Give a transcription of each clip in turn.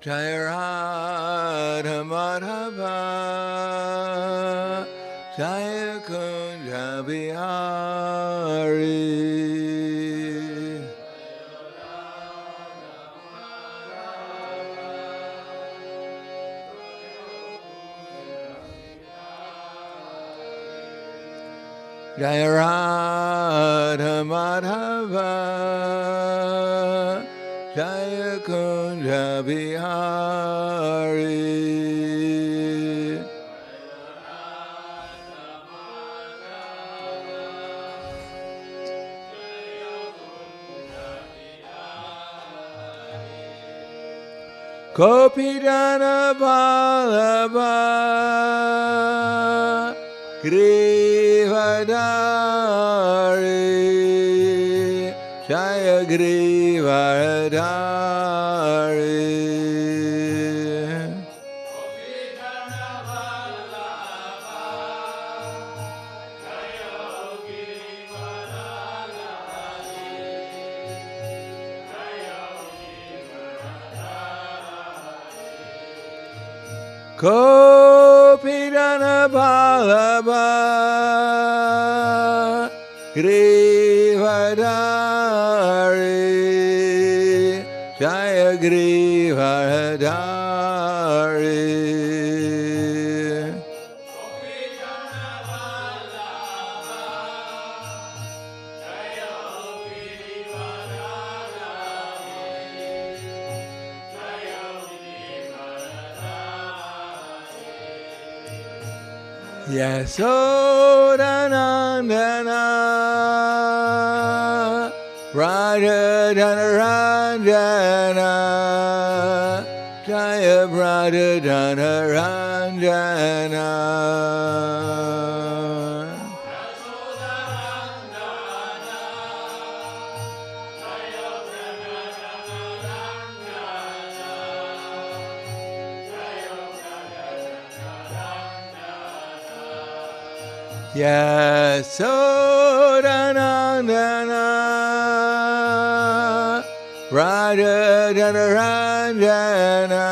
Jaya Radha Madhava Jaya Kunja Bihari Jaya Radha Madhava Jaya Kunja Bihari Gopijana Vallabha Grivadari Jaya Grivadari Gopijana Vallabha Grivadari Jaya Grivadari Yasodhanandana Radha Dhanaranjana Jaya Radha Dhanaranjana Yasodhanandana Radha Dhanaranjana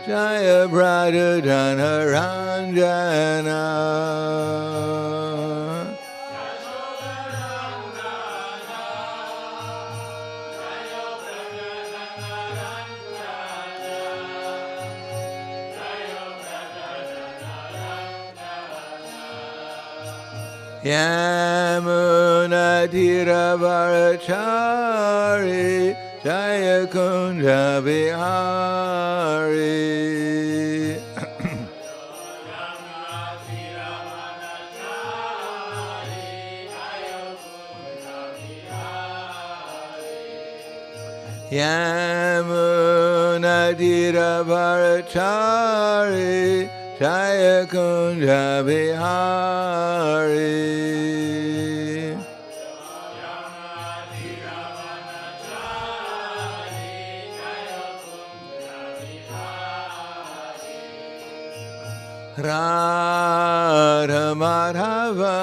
Jaya Radha Dhanaranjana Yamuna Tiravarachari Jaya Kunja Bihari Yamuna Tiravarachari Jaya Kunja Bihari Radha Madhava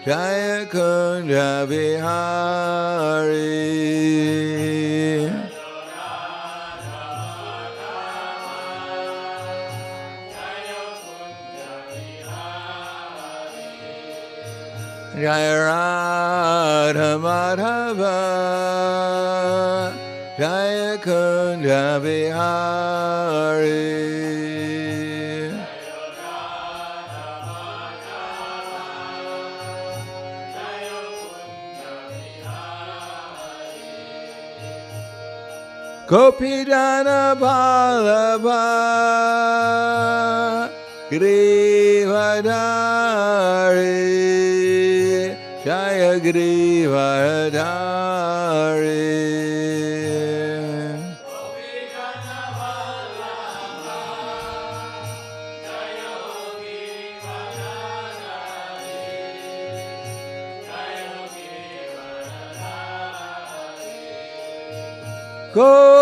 Jaya Kunja Bihari Jaya Radha Madhava Jaya Kunja Bihari Gopijana Vallabha Grivadari Jaya Grivadari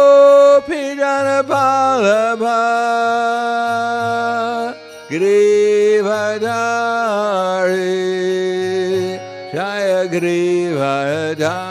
Gopijana Vallabha Grivadari Jaya Grivadari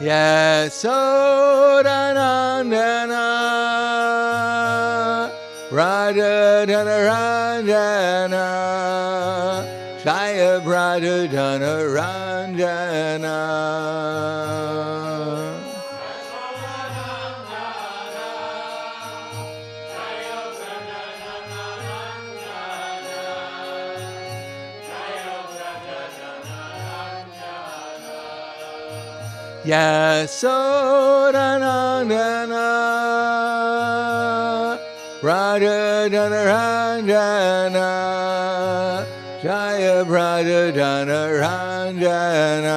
Yasodanandana Radha-dhana-ranjana Jaya Radha-dhana-ranjana Yasodanandana Radha-dhana-ranjana Jaya Radha-dhana-ranjana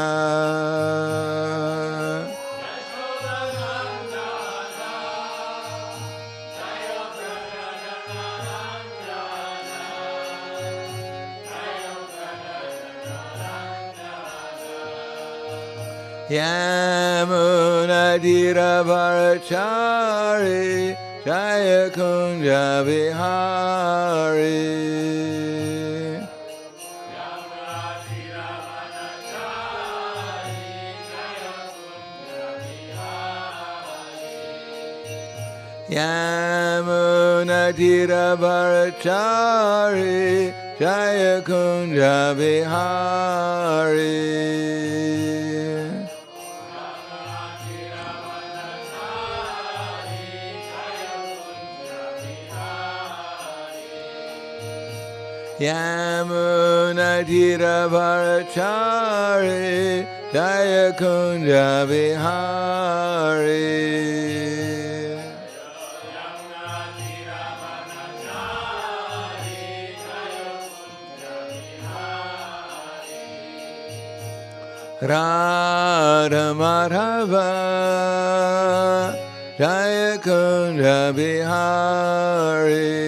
Yamunadiravarachari Jaya Kunja Vihari Yamunadiravarachari Jaya Kunja Vihari Yamunadiravarachari Jaya Kunja Vihari Radha Madhava Jaya Kunja Vihari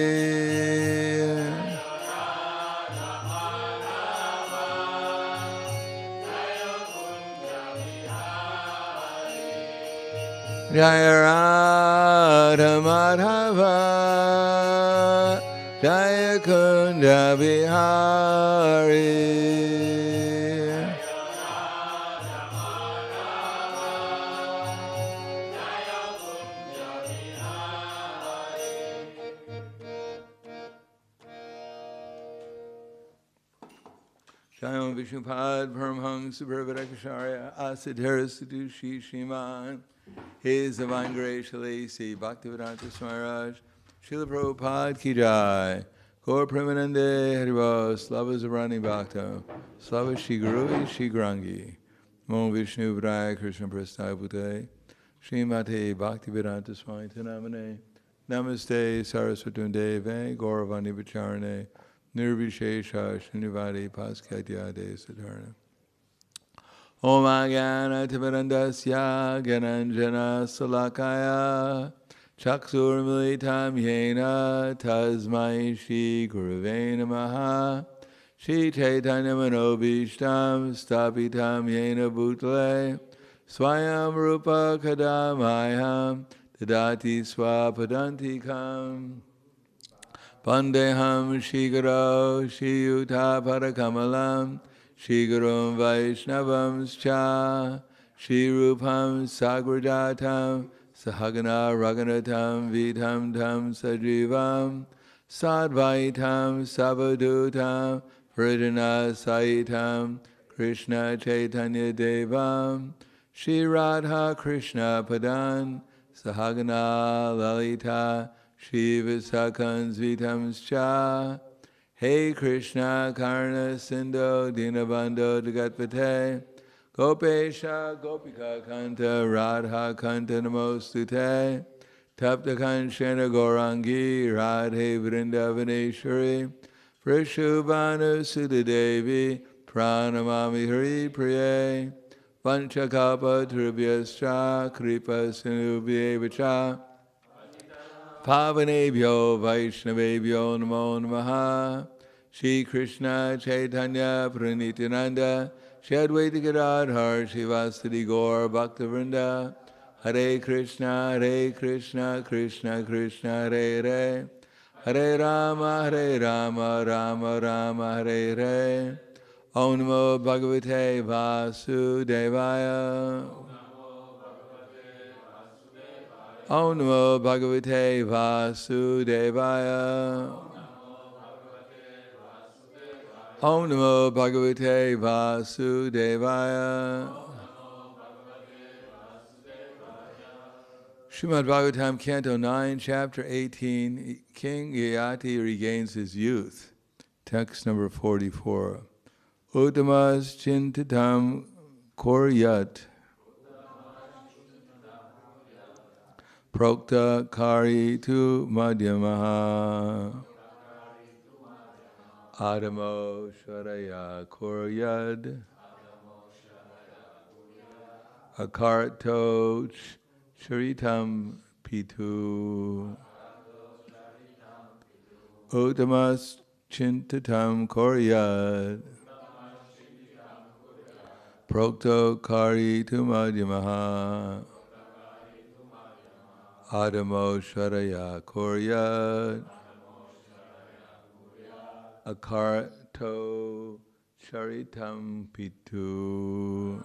Jaya Radha Madhava Jaya Kunja Vihari Jayam Vishnupad Paramhangsa Paravarakacharya Asadhara Sadushi Shiman His Divine Grace Shalasi Bhaktivedanta Smaraj Srila Prabhupada Ki Jai Gaur Premanande Hariva Slava Zarani Bhakta Slava Shri Guru Shri Grangi Namo Vishnu Vidaya Krishna Prasthaya Bhute Srimate Bhaktivedanta Swami Tanamane Namaste Saraswati Deve Gauravani Vicharane Nirvishesha Srinivadi Paskadyade Sadharana Om Agana Tivarandasya Gananjana Salakaya Chaksur Militam Yena Tasmai Shri Gurave Namaha Shri Chaitanya Manobishtam Stapitam Yena Bhutle Swayam Rupa Kadamayam Tadati Swapadantikam Pandeham Shigaro Shiyuta Parakamalam Shigaram Vaishnavam Scha Shirupam Sagrajatam Sahagana Raganatam Vidham Tam Sajivam Sadvaitam Savadutam Vrijana Saitam Krishna Chaitanya Devam Shri Radha Krishna Padan Sahagana Lalita Shiva Sakans Vitamscha Hey Krishna Karna Sindho Dinabandho Jagatpate Gopesha Gopika Kanta Radha Kanta Namostute Tapta Kanshena Gaurangi Radhe Vrindavaneshwari Prishubhanu Sudadevi Pranamami Hari Priye Vanchakapa Trubhyascha Kripa Sinubhyevacha Pavanebhyo Vaishnavebhyo Namo Namaha Shri Krishna Chaitanya Pranityananda Shri Advaita Gadadhar Shivasadi Gaur Bhaktivinoda Hare Krishna Krishna Krishna Hare Hare Hare Rama Rama Rama Hare Hare Om Namo Bhagavate Vasudevaya Om Namo Bhagavate Vasudevaya. Om Namo Bhagavate Vasudevaya. Srimad Bhagavatam, Canto 9, Chapter 18, King Yayati regains his youth. Text number 44. Uttamas chintatam koryat prokta kari tu madhyamaha adamo sharaya koryad akarto charitam pitu uttamas chintatam koryat prokto kari tu madhyamaha adamo sharaya koryat akarto charitam pitu.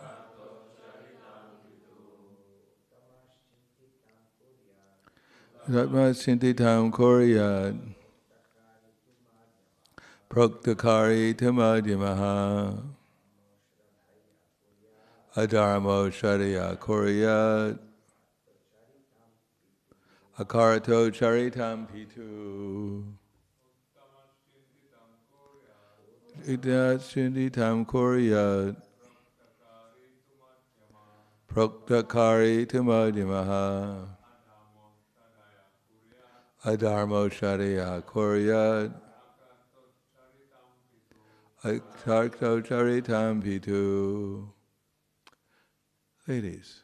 Satma Sintitam Koryat Proktakari Tamadhyamaha Adharmo Sharaya Koryat Akarato Charitam Pitu Idat Sintitam Koryat Proktakari Tamadhyamaha Adharmo Sharaya Koryat Akarto Charitam Pitu. Ladies.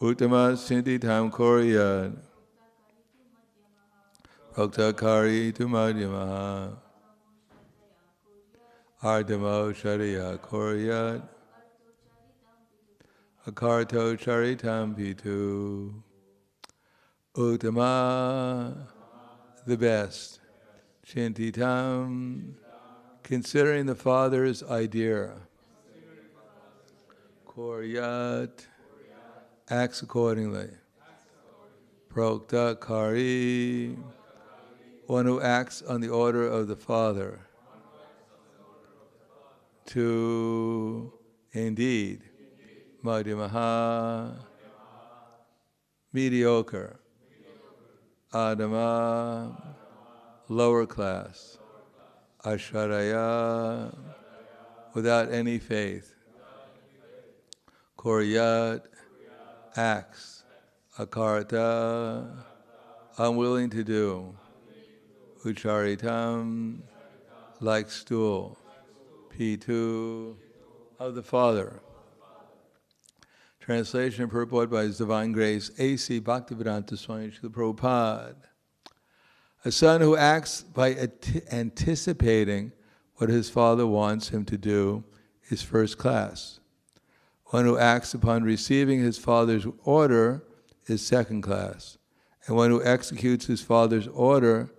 Uttama Sintitam Koryat Proktakari tu madhyamaha Ardhamo Sharaya Koryat Akarto Charitam Pitu. Uttama, the best. Chintitam, considering the Father's idea. Koryat, acts accordingly. Prokta Kari, one who acts on the order of the Father. To, indeed, Madhyamaha, mediocre. Adama, lower class. Asharaya, without any faith. Koryat, acts. Akarta, unwilling to do. Ucharitam, like stool. Pitu, of the Father. Translation and purport by His Divine Grace, A.C. Bhaktivedanta Swami Srila Prabhupada. A son who acts by anticipating what his father wants him to do is first class. One who acts upon receiving his father's order is second class. And one who executes his father's order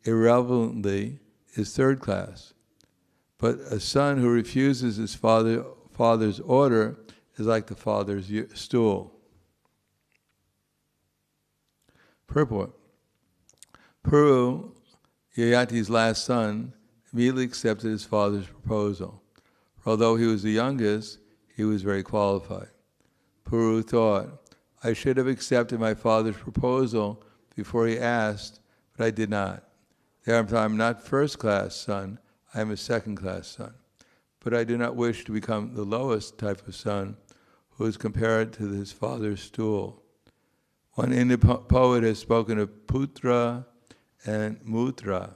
irrelevantly is third class. But a son who refuses his father's order is like the father's stool. Purport. Puru, Yayati's last son, immediately accepted his father's proposal. Although he was the youngest, he was very qualified. Puru thought, I should have accepted my father's proposal before he asked, but I did not. Therefore, I am not first-class son, I am a second-class son. But I do not wish to become the lowest type of son who is compared to his father's stool. One Indian poet has spoken of putra and mutra.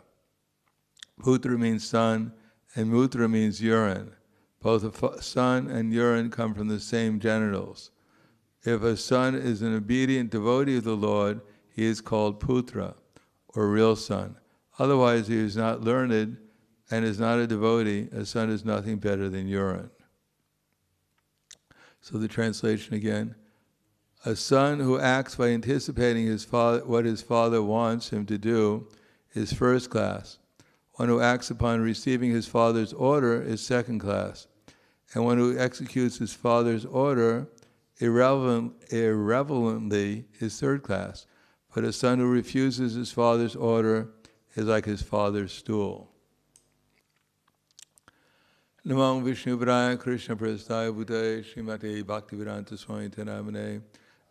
Putra means son, and mutra means urine. Both a son and urine come from the same genitals. If a son is an obedient devotee of the Lord, he is called putra, or real son. Otherwise, he is not learned and is not a devotee. A son is nothing better than urine. So the translation again. A son who acts by anticipating what his father wants him to do is first class. One who acts upon receiving his father's order is second class. And one who executes his father's order irrelevantly is third class. But a son who refuses his father's order is like his father's stool. Namang Vishnu Padaya Krishna Prasthaya Bhutaya Srimate Bhaktivedanta Swami Namane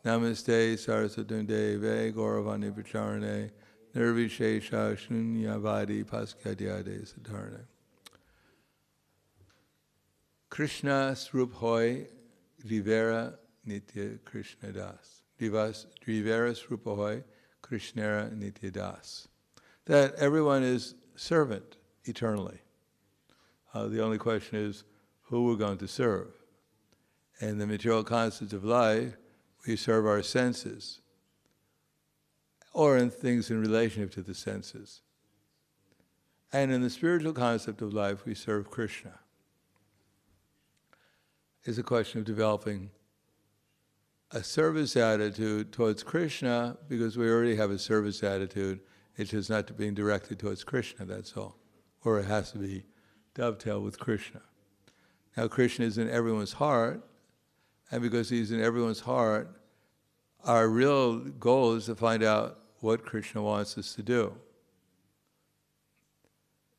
Namaste Saraswati Deve Gauravani Pacharane Nirvishesha Shunyavadi Paskyadyade Satarane. Krishna Srup Hoy Drivera Nitya Krishna Das. Drivera Srup Hoy Krishnera Nitya Das. That everyone is servant eternally. The only question is who we're going to serve. In the material concepts of life, we serve our senses, or in things in relationship to the senses. And in the spiritual concept of life, we serve Krishna. It's a question of developing a service attitude towards Krishna, because we already have a service attitude. It's just not being directed towards Krishna, that's all. Or it has to be dovetail with Krishna. Now Krishna is in everyone's heart, and because he's in everyone's heart, our real goal is to find out what Krishna wants us to do.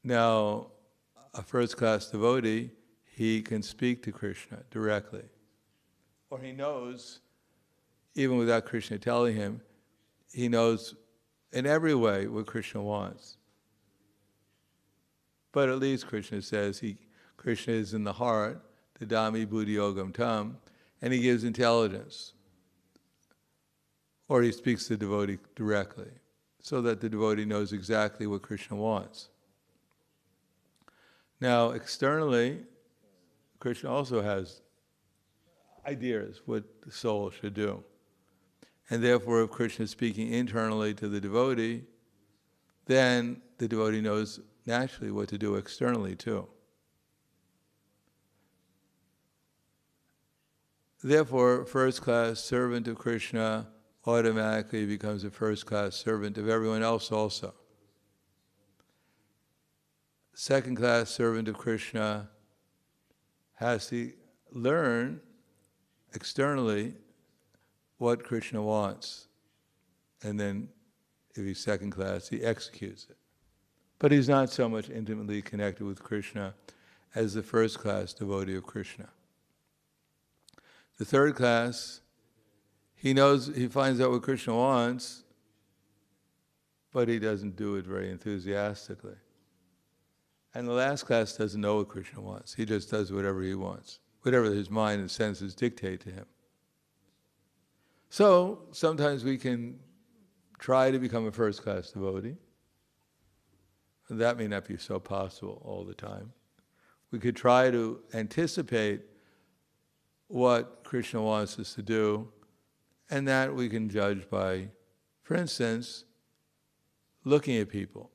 Now, a first-class devotee, he can speak to Krishna directly. Or he knows, even without Krishna telling him, he knows in every way what Krishna wants. But at least Krishna says Krishna is in the heart, the Dami Buddhi Yogam Tam, and he gives intelligence. Or he speaks to the devotee directly, so that the devotee knows exactly what Krishna wants. Now, externally, Krishna also has ideas what the soul should do. And therefore, if Krishna is speaking internally to the devotee, then the devotee knows naturally what to do externally too. Therefore, first-class servant of Krishna automatically becomes a first-class servant of everyone else also. Second-class servant of Krishna has to learn externally what Krishna wants. And then, if he's second class, he executes it. But he's not so much intimately connected with Krishna as the first class devotee of Krishna. The third class, he finds out what Krishna wants, but he doesn't do it very enthusiastically. And the last class doesn't know what Krishna wants. He just does whatever he wants, whatever his mind and senses dictate to him. So, sometimes we can try to become a first-class devotee. That may not be so possible all the time. We could try to anticipate what Krishna wants us to do, and that we can judge by, for instance, looking at people.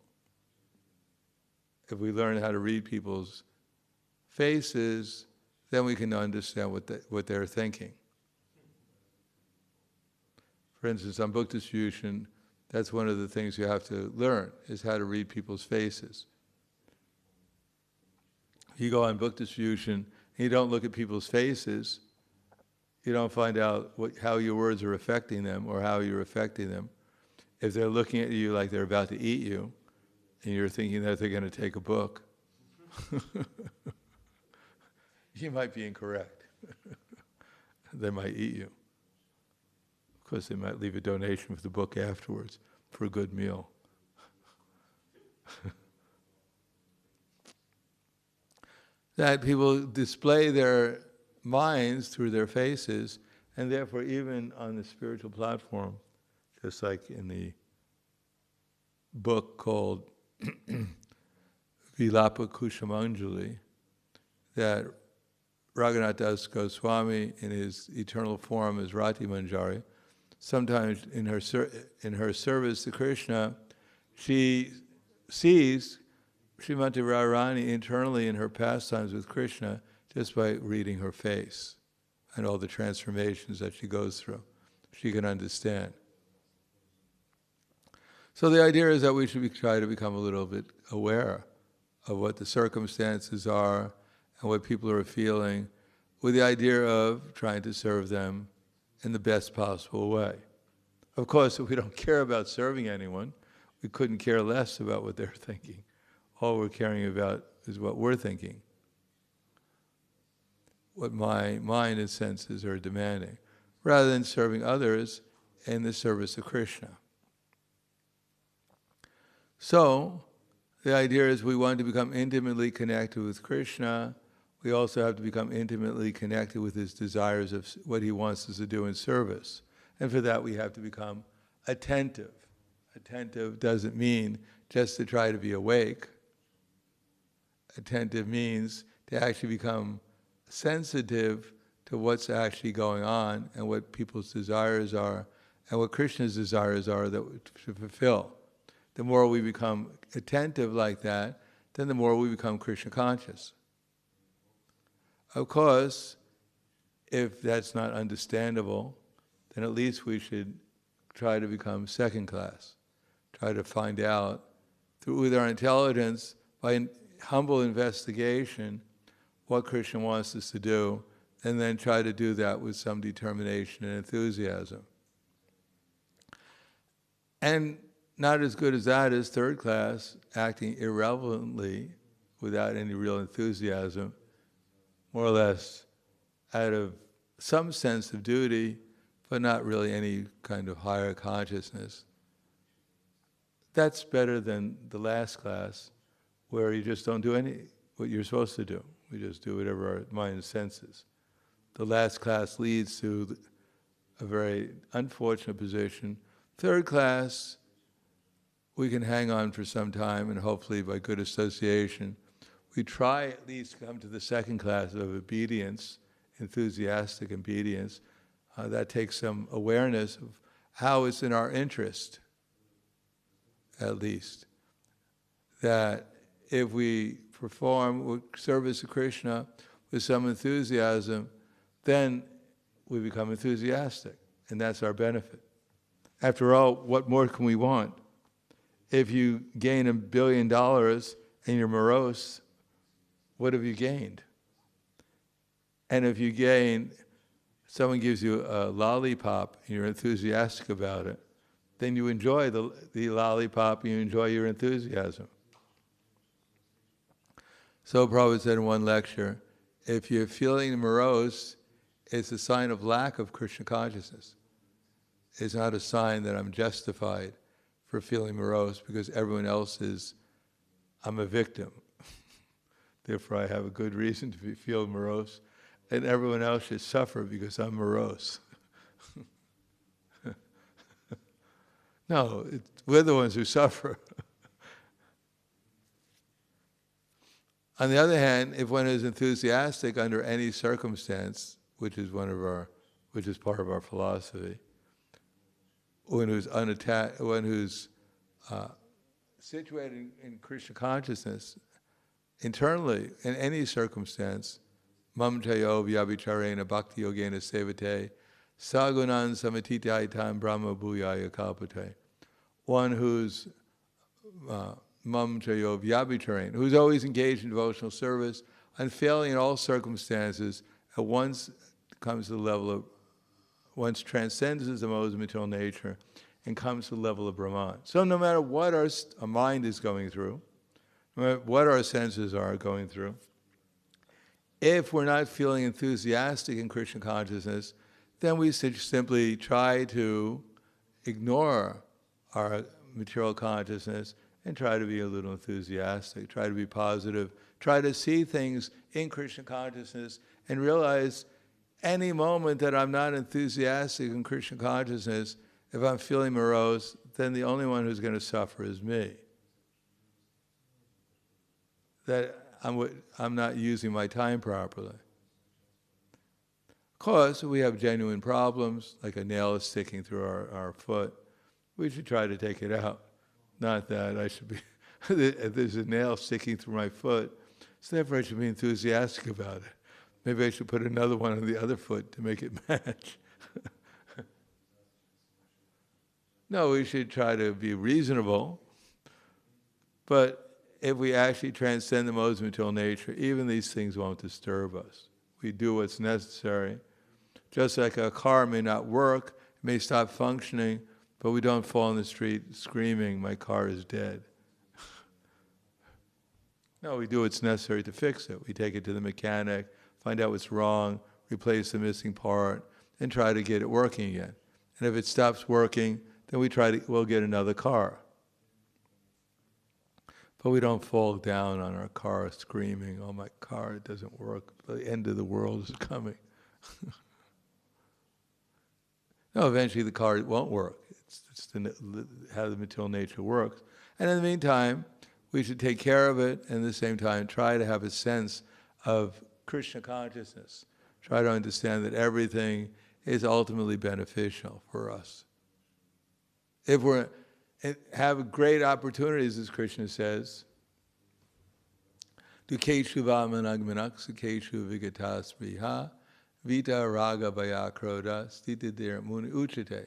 If we learn how to read people's faces, then we can understand what they're thinking. For instance, on book distribution, that's one of the things you have to learn, is how to read people's faces. You go on book distribution, and you don't look at people's faces, you don't find out how your words are affecting them or how you're affecting them. If they're looking at you like they're about to eat you, and you're thinking that they're going to take a book, you might be incorrect. They might eat you. Of course, they might leave a donation for the book afterwards for a good meal. That people display their minds through their faces, and therefore even on the spiritual platform, just like in the book called Vilapa Kushamanjali, that Raghunath Das Goswami, in his eternal form as Rati Manjari, sometimes in her service to Krishna, she sees Srimati Radharani internally in her pastimes with Krishna just by reading her face and all the transformations that she goes through. She can understand. So the idea is that we should try to become a little bit aware of what the circumstances are, and what people are feeling, with the idea of trying to serve them in the best possible way. Of course, if we don't care about serving anyone, we couldn't care less about what they're thinking. All we're caring about is what we're thinking, what my mind and senses are demanding, rather than serving others in the service of Krishna. So, the idea is we want to become intimately connected with Krishna. We also have to become intimately connected with his desires of what he wants us to do in service. And for that we have to become attentive. Attentive doesn't mean just to try to be awake. Attentive means to actually become sensitive to what's actually going on and what people's desires are and what Krishna's desires are that we should fulfill. The more we become attentive like that, then the more we become Krishna conscious. Of course, if that's not understandable, then at least we should try to become second class. Try to find out, with our intelligence, by humble investigation, what Krishna wants us to do, and then try to do that with some determination and enthusiasm. And not as good as that is third class, acting irrelevantly, without any real enthusiasm, more or less out of some sense of duty, but not really any kind of higher consciousness. That's better than the last class, where you just don't do what you're supposed to do. We just do whatever our mind senses. The last class leads to a very unfortunate position. Third class, we can hang on for some time, and hopefully by good association, we try at least to come to the second class of obedience, enthusiastic obedience. That takes some awareness of how it's in our interest, at least, that if we perform service of Krishna with some enthusiasm, then we become enthusiastic, and that's our benefit. After all, what more can we want? If you gain $1 billion and you're morose, what have you gained? And if someone gives you a lollipop and you're enthusiastic about it, then you enjoy the lollipop, you enjoy your enthusiasm. So Prabhupada said in one lecture, if you're feeling morose, it's a sign of lack of Krishna consciousness. It's not a sign that I'm justified for feeling morose because everyone else I'm a victim. Therefore I have a good reason to feel morose, and everyone else should suffer because I'm morose. No, we're the ones who suffer. On the other hand, if one is enthusiastic under any circumstance, which is part of our philosophy, one who's unattached, one who's situated in Krishna consciousness, internally, in any circumstance, mamtayo vyabhicharena bhakti-yogena sevate sagunan samatitaitam brahma bhuyaya kalpate. One who's mamtayo vyabhicharena, who's always engaged in devotional service, unfailing in all circumstances, at once comes to the level of, once transcends his emotive material nature and comes to the level of Brahman. So no matter what our mind is going through, no matter what our senses are going through, if we're not feeling enthusiastic in Krishna consciousness, then we should simply try to ignore our material consciousness and try to be a little enthusiastic, try to be positive, try to see things in Krishna consciousness and realize any moment that I'm not enthusiastic in Krishna consciousness, if I'm feeling morose, then the only one who's going to suffer is me. That I'm not using my time properly. Of course, we have genuine problems, like a nail is sticking through our foot. We should try to take it out. Not that I should be, if there's a nail sticking through my foot, so therefore I should be enthusiastic about it. Maybe I should put another one on the other foot to make it match. No, we should try to be reasonable, but if we actually transcend the modes of material nature, even these things won't disturb us. We do what's necessary. Just like a car may not work, it may stop functioning, but we don't fall in the street screaming, "My car is dead." No, we do what's necessary to fix it. We take it to the mechanic, find out what's wrong, replace the missing part, and try to get it working again. And if it stops working, then we'll get another car. But we don't fall down on our car screaming, "Oh, my car, it doesn't work. The end of the world is coming." No, eventually the car won't work. It's how the material nature works. And in the meantime, we should take care of it, and at the same time try to have a sense of Krishna consciousness. Try to understand that everything is ultimately beneficial for us. If we have great opportunities, as Krishna says, Dukeshu vamanagmanak sukeshu vigatas priha vita raga bhaya-krodha stitidir muni uchate.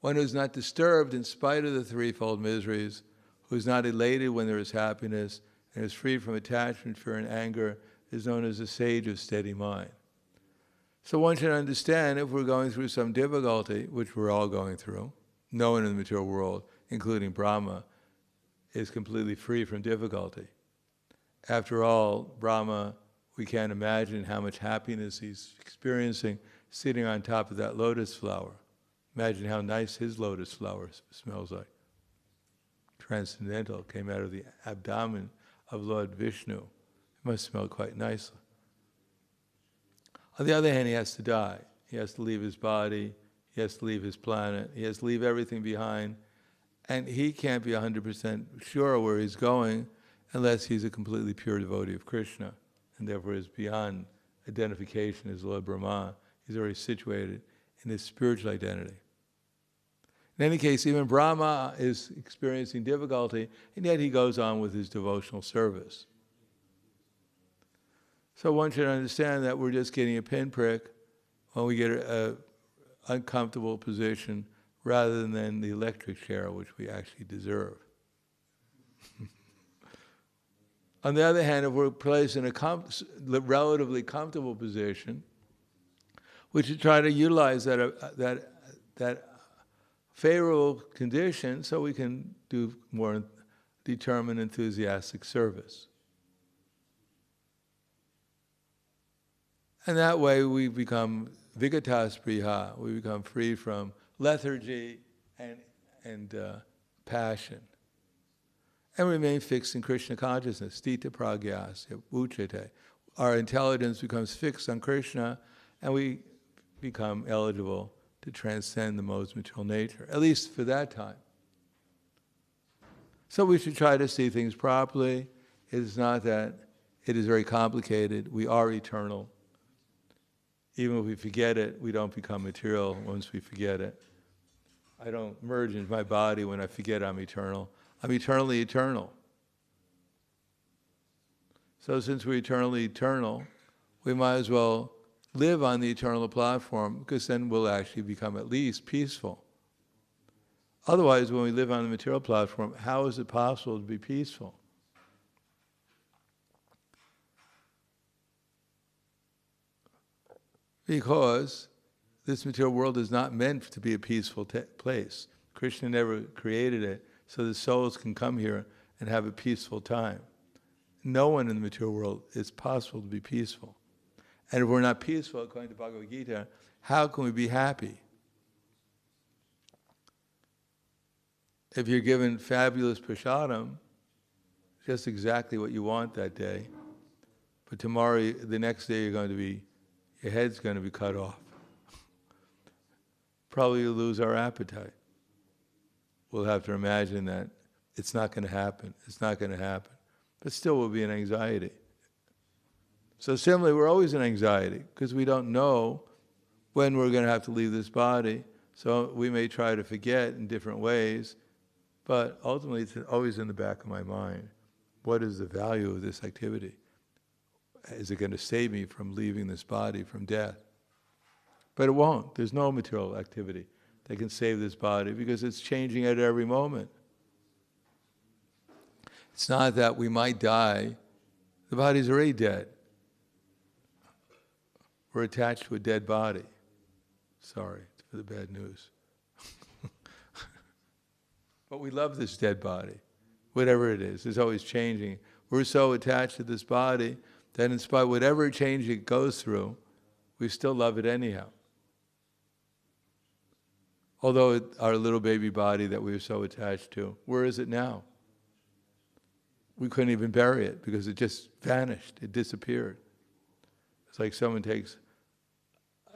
One who is not disturbed in spite of the threefold miseries, who is not elated when there is happiness, and is free from attachment, fear, and anger, is known as a sage of steady mind. So one should understand, if we're going through some difficulty, which we're all going through, no one in the material world, including Brahma, is completely free from difficulty. After all, Brahma, we can't imagine how much happiness he's experiencing sitting on top of that lotus flower. Imagine how nice his lotus flower smells like. Transcendental, came out of the abdomen of Lord Vishnu. It must smell quite nicely. On the other hand, he has to die. He has to leave his body, he has to leave his planet, he has to leave everything behind, and he can't be 100% sure where he's going unless he's a completely pure devotee of Krishna, and therefore is beyond identification as Lord Brahma. He's already situated in his spiritual identity. In any case, even Brahma is experiencing difficulty, and yet he goes on with his devotional service. So one should understand that we're just getting a pinprick when we get an uncomfortable position rather than the electric chair, which we actually deserve. On the other hand, if we're placed in a relatively comfortable position, we should try to utilize that favorable condition so we can do more determined, enthusiastic service. And that way we become vigatas priha, we become free from lethargy and passion. And remain fixed in Krishna consciousness, stita pragyasya uchate. Our intelligence becomes fixed on Krishna, and we become eligible to transcend the modes of material nature, at least for that time. So we should try to see things properly. It is not that it is very complicated. We are eternal. Even if we forget it, we don't become material once we forget it. I don't merge into my body when I forget I'm eternal. I'm eternally eternal. So since we're eternally eternal, we might as well live on the eternal platform, because then we'll actually become at least peaceful. Otherwise, when we live on the material platform, how is it possible to be peaceful? Because this material world is not meant to be a peaceful place. Krishna never created it so the souls can come here and have a peaceful time. No one in the material world is possible to be peaceful. And if we're not peaceful, according to Bhagavad Gita, how can we be happy? If you're given fabulous prasadam, just exactly what you want that day, but tomorrow, the next day, your head's going to be cut off. Probably you'll lose our appetite. We'll have to imagine that it's not going to happen. It's not going to happen. But still we'll be in anxiety. So similarly, we're always in anxiety because we don't know when we're going to have to leave this body. So we may try to forget in different ways, but ultimately it's always in the back of my mind. What is the value of this activity? Is it going to save me from leaving this body, from death? But it won't. There's no material activity that can save this body because it's changing at every moment. It's not that we might die. The body's already dead. We're attached to a dead body. Sorry for the bad news. But we love this dead body, whatever it is. It's always changing. We're so attached to this body that in spite of whatever change it goes through, we still love it anyhow. Although our little baby body that we were so attached to, where is it now? We couldn't even bury it because it just vanished. It disappeared. It's like someone takes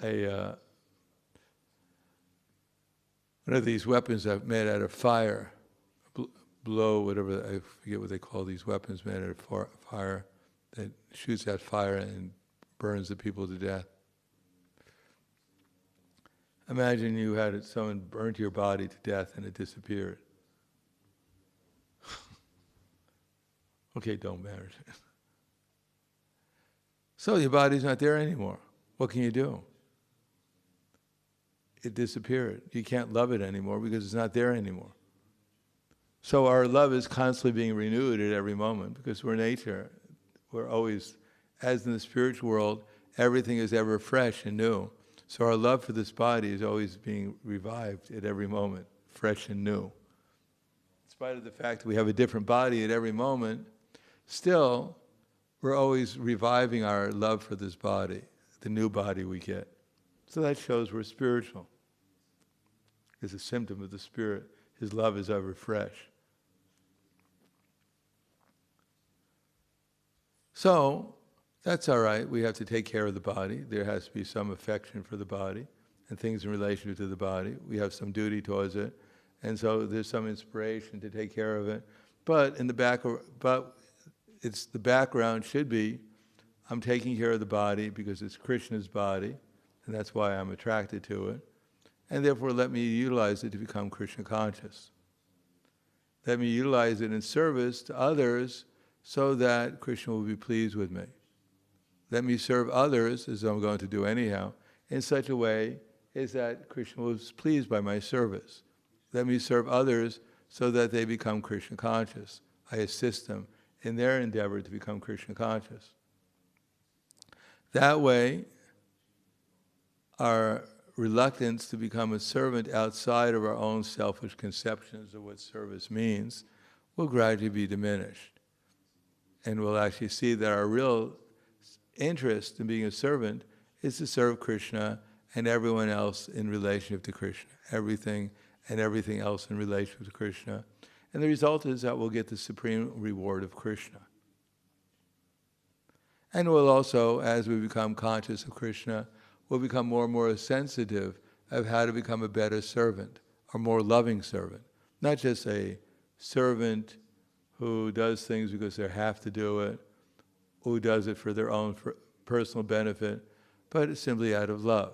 one of these weapons that are made out of fire, blow, whatever, I forget what they call these weapons made out of fire, that shoots out fire and burns the people to death. Imagine you had someone burnt your body to death and it disappeared. Okay, don't matter. So your body's not there anymore. What can you do? It disappeared. You can't love it anymore because it's not there anymore. So our love is constantly being renewed at every moment because we're nature. We're always, as in the spiritual world, everything is ever fresh and new. So our love for this body is always being revived at every moment, fresh and new. In spite of the fact that we have a different body at every moment, still, we're always reviving our love for this body, the new body we get. So that shows we're spiritual. It's a symptom of the Spirit. His love is ever fresh. So, that's all right. We have to take care of the body. There has to be some affection for the body and things in relation to the body. We have some duty towards it. And so there's some inspiration to take care of it. But it's the background should be, I'm taking care of the body because it's Krishna's body, and that's why I'm attracted to it. And therefore let me utilize it to become Krishna conscious. Let me utilize it in service to others so that Krishna will be pleased with me. Let me serve others, as I'm going to do anyhow, in such a way as that Krishna was pleased by my service. Let me serve others so that they become Krishna conscious. I assist them in their endeavor to become Krishna conscious. That way, our reluctance to become a servant outside of our own selfish conceptions of what service means will gradually be diminished. And we'll actually see that our real interest in being a servant is to serve Krishna and everyone else in relationship to Krishna. Everything and everything else in relationship to Krishna. And the result is that we'll get the supreme reward of Krishna. And we'll also, as we become conscious of Krishna, we'll become more and more sensitive of how to become a better servant, a more loving servant. Not just a servant who does things because they have to do it, who does it for their own personal benefit, but simply out of love.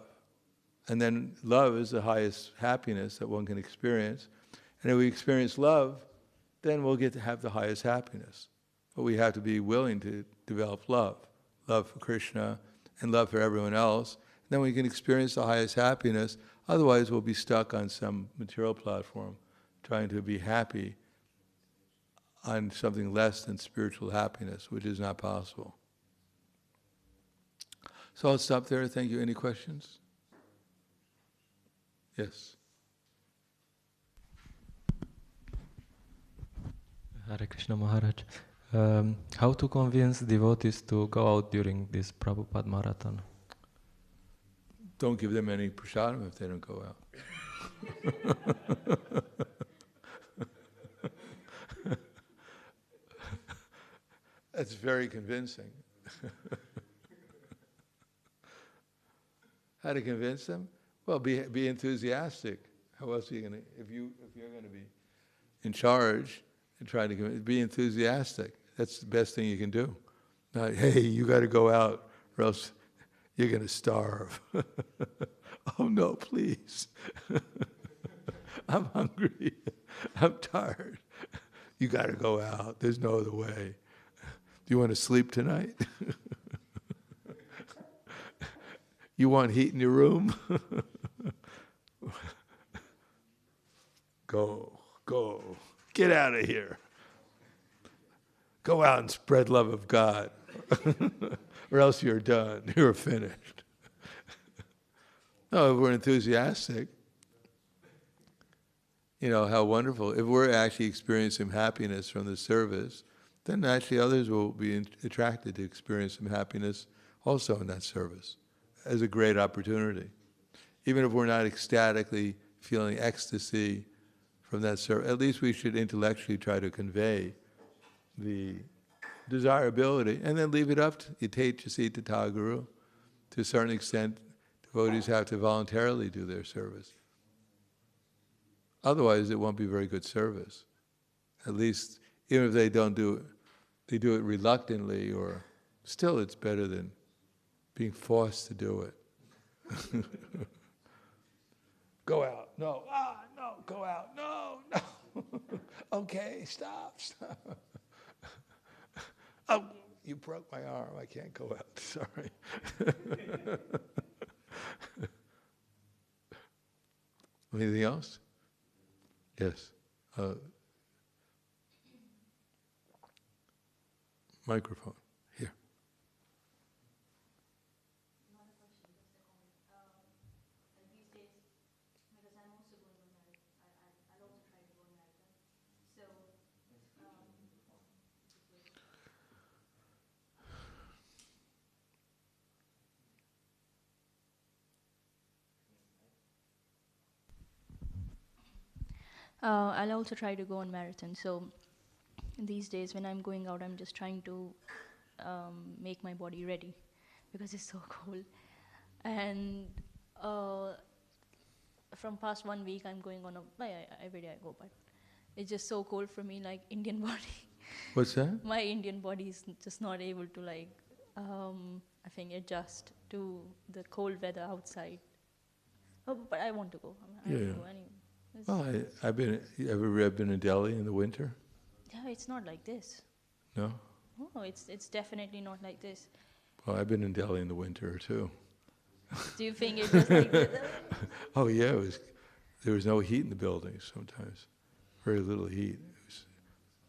And then love is the highest happiness that one can experience. And if we experience love, then we'll get to have the highest happiness. But we have to be willing to develop love for Krishna and love for everyone else. Then we can experience the highest happiness. Otherwise, we'll be stuck on some material platform, trying to be happy on something less than spiritual happiness, which is not possible. So I'll stop there. Thank you. Any questions? Yes. Hare Krishna Maharaj. How to convince devotees to go out during this Prabhupada marathon? Don't give them any prasadam if they don't go out. That's very convincing. How to convince them? Well, be enthusiastic. How else are you going to? If you're going to be in charge and try to be enthusiastic, that's the best thing you can do. Not, hey, you got to go out, or else you're going to starve. Oh no, please. I'm hungry. I'm tired. You got to go out. There's no other way. Do you want to sleep tonight? You want heat in your room? Go. Get out of here. Go out and spread love of God, or else you're done, you're finished. No, if we're enthusiastic, how wonderful. If we're actually experiencing happiness from the service, then naturally others will be attracted to experience some happiness also in that service as a great opportunity. Even if we're not ecstatically feeling ecstasy from that service, at least we should intellectually try to convey the desirability and then leave it up to Yatechasi Tataguru. To a certain extent, devotees have to voluntarily do their service. Otherwise, it won't be very good service. At least, even if they don't do it, they do it reluctantly, or still it's better than being forced to do it. Go out. No. No. Go out. No. Okay, stop. Oh, you broke my arm. I can't go out. Sorry. Anything else? Yes. Microphone. Here. Not a question, just a comment. Like these days, because I'm also going on marathon, I'll also try to go on marathon. So, I'll also try to go on marathon. So these days when I'm going out, I'm just trying to make my body ready because it's so cold. And from past 1 week, I'm going on every day I go, but it's just so cold for me, like Indian body. What's that? My Indian body is just not able to I think adjust to the cold weather outside. Oh, but I want to go. I have to go anyway. Well, I've been in Delhi in the winter. Yeah, it's not like this. No? Oh, it's definitely not like this. Well, I've been in Delhi in the winter too. Do you think it's just like this? Oh yeah, there was no heat in the buildings sometimes. Very little heat.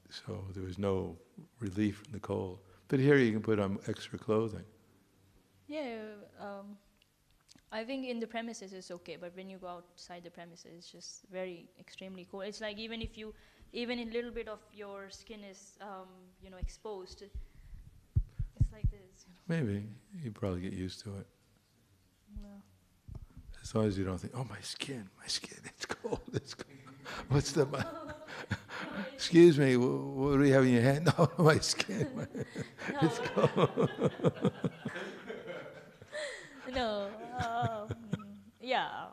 So there was no relief from the cold. But here you can put on extra clothing. Yeah, I think in the premises it's okay, but when you go outside the premises, it's just very extremely cold. It's like even a little bit of your skin is, exposed, it's like this. Maybe. You probably get used to it. No. As long as you don't think, oh, my skin, it's cold, it's cold. What's the... Excuse me, what do you have in your hand? No, my skin, it's cold. No, yeah.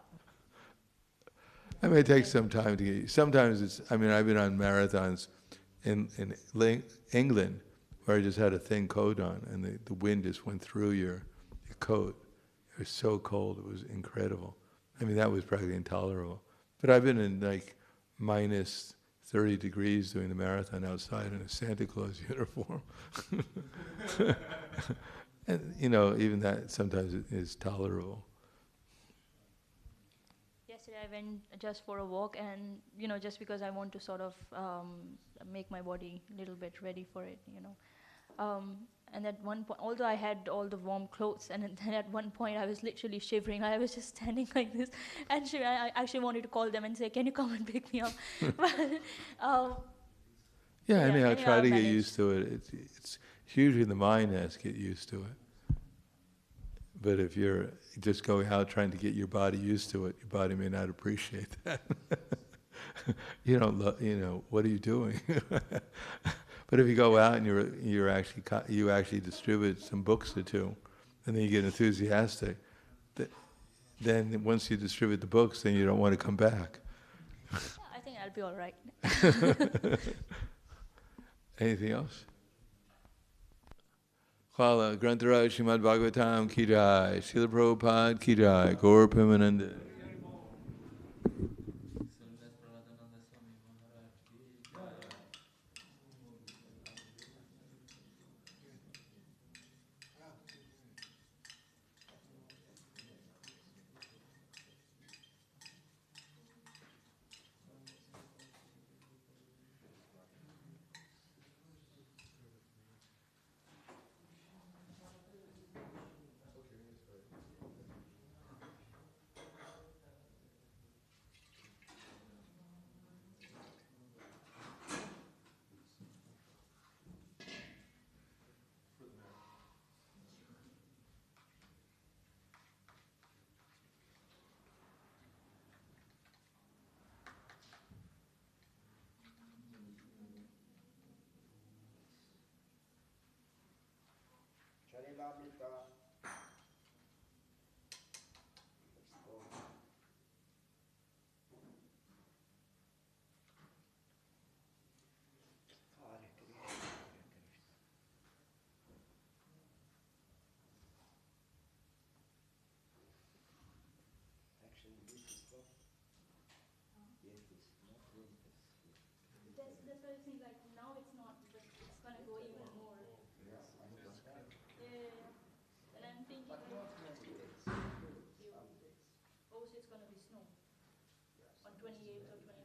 It may take some time to get. Sometimes I've been on marathons in England where I just had a thin coat on and the wind just went through your coat. It was so cold, it was incredible. That was practically intolerable. But I've been in minus 30 degrees doing the marathon outside in a Santa Claus uniform. And, even that sometimes is tolerable. Yesterday I went just for a walk and, just because I want to sort of make my body a little bit ready for it, And at one point, although I had all the warm clothes, and then at one point I was literally shivering. I was just standing like this, and I actually wanted to call them and say, "Can you come and pick me up?" But, I'll try to get used to it. It's usually the mind has to get used to it. But if you're just going out trying to get your body used to it, your body may not appreciate that. You don't what are you doing? But if you go out and you actually distribute some books or two, and then you get enthusiastic, then once you distribute the books, then you don't want to come back. I think I'll be all right. Anything else? Hvala, Grantaraj Srimad Bhagavatam ki jai, Srila Prabhupada ki jai, Gaur Premanande. that's what I think. Like now it's not, but it's gonna go even more. Yeah. And I'm thinking, also it's gonna be snow on 28th or 29th.